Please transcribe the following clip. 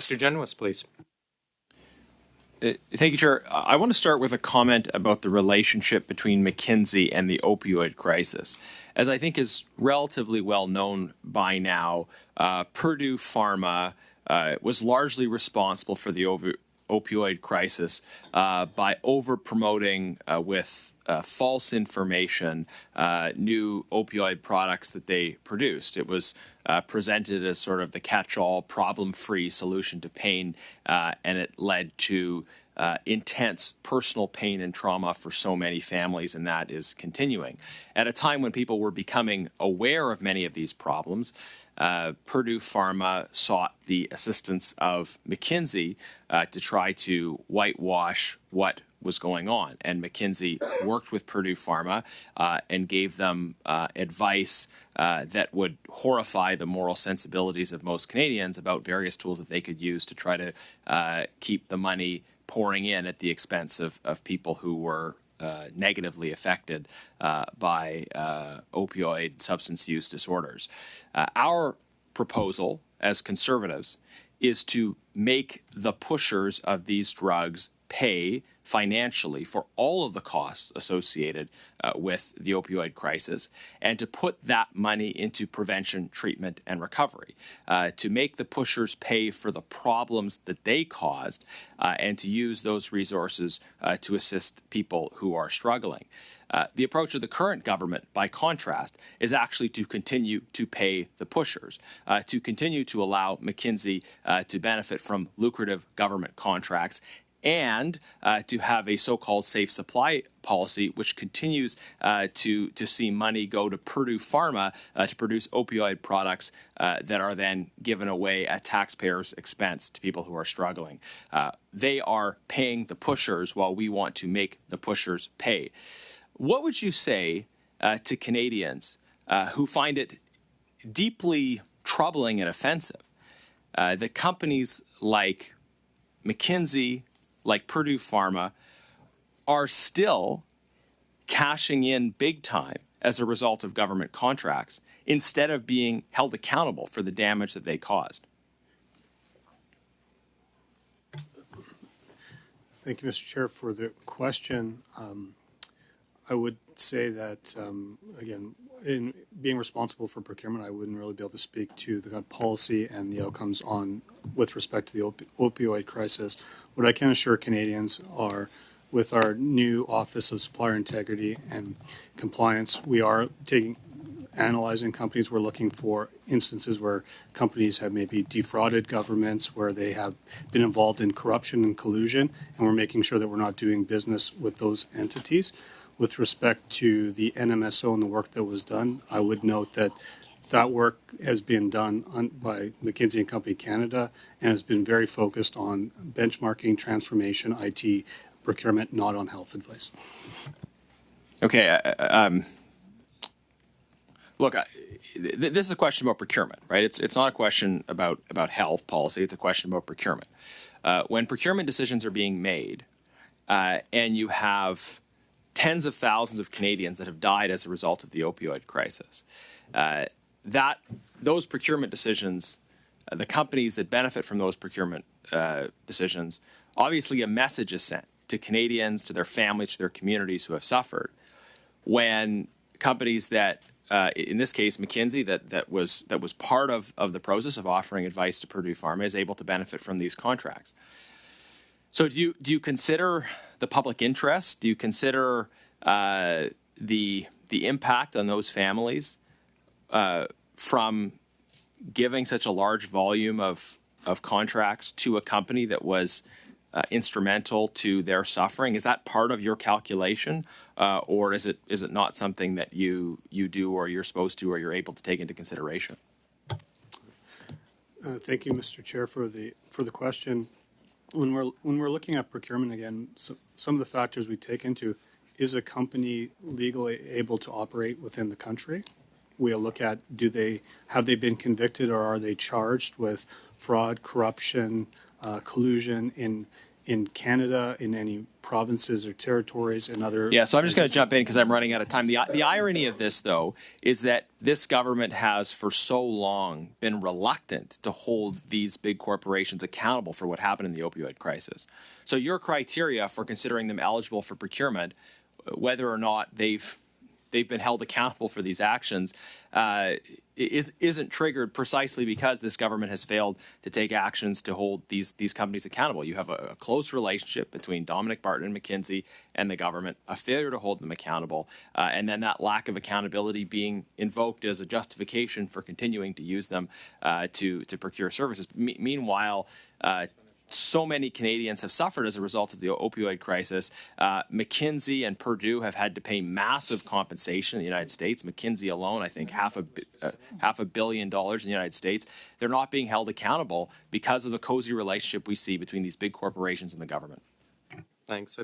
Mr. Genuis, please. Thank you, Chair. I want to start with a comment about the relationship between McKinsey and the opioid crisis. As I think is relatively well known by now, Purdue Pharma was largely responsible for the opioid crisis by over-promoting with false information new opioid products that they produced. It was presented as sort of the catch-all, problem-free solution to pain, and it led to intense personal pain and trauma for so many families, and that is continuing. At a time when people were becoming aware of many of these problems, Purdue Pharma sought the assistance of McKinsey to try to whitewash what was going on. And McKinsey worked with Purdue Pharma and gave them advice that would horrify the moral sensibilities of most Canadians about various tools that they could use to try to keep the money pouring in at the expense of people who were negatively affected by opioid substance use disorders. Our proposal as Conservatives is to make the pushers of these drugs pay financially for all of the costs associated with the opioid crisis, and to put that money into prevention, treatment, and recovery, to make the pushers pay for the problems that they caused, and to use those resources to assist people who are struggling. The approach of the current government, by contrast, is actually to continue to pay the pushers, to continue to allow McKinsey to benefit from lucrative government contracts, and to have a so-called safe supply policy, which continues to see money go to Purdue Pharma to produce opioid products that are then given away at taxpayers' expense to people who are struggling. They are paying the pushers while we want to make the pushers pay. What would you say to Canadians who find it deeply troubling and offensive that companies like McKinsey, like Purdue Pharma, are still cashing in big time as a result of government contracts instead of being held accountable for the damage that they caused? Thank you, Mr. Chair, for the question. I would say that, again, in being responsible for procurement, I wouldn't really be able to speak to the policy and the outcomes with respect to the opioid crisis. What I can assure Canadians are, with our new Office of Supplier Integrity and Compliance, we are analyzing companies. We're looking for instances where companies have maybe defrauded governments, where they have been involved in corruption and collusion, and we're making sure that we're not doing business with those entities. With respect to the NMSO and the work that was done, I would note that that work has been done by McKinsey and Company Canada and has been very focused on benchmarking, transformation, IT, procurement, not on health advice. Okay. Look, this is a question about procurement, right? It's not a question about health policy. It's a question about procurement. When procurement decisions are being made and you have tens of thousands of Canadians that have died as a result of the opioid crisis, those procurement decisions, the companies that benefit from those procurement decisions, obviously a message is sent to Canadians, to their families, to their communities who have suffered, when companies that, in this case, McKinsey, that was part of the process of offering advice to Purdue Pharma, is able to benefit from these contracts. So do you consider the public interest? Do you consider the impact on those families from giving such a large volume of contracts to a company that was instrumental to their suffering? Is that part of your calculation, or is it not something that you do, or you're supposed to, or you're able to take into consideration? Thank you, Mr. Chair, for the question. When we're looking at procurement, again, some of the factors we take into, is a company legally able to operate within the country? We'll look at, have they been convicted, or are they charged with fraud, corruption, collusion in in Canada, in any provinces or territories and other. Yeah, so I'm just going to jump in because I'm running out of time. The irony of this, though, is that this government has for so long been reluctant to hold these big corporations accountable for what happened in the opioid crisis. So your criteria for considering them eligible for procurement, whether or not they've been held accountable for these actions, isn't triggered precisely because this government has failed to take actions to hold these companies accountable. You have a close relationship between Dominic Barton and McKinsey and the government, a failure to hold them accountable, and then that lack of accountability being invoked as a justification for continuing to use them to procure services. Meanwhile, so many Canadians have suffered as a result of the opioid crisis. McKinsey and Purdue have had to pay massive compensation in the United States. McKinsey alone, I think, $500 million in the United States. They're not being held accountable because of the cozy relationship we see between these big corporations and the government. Thanks.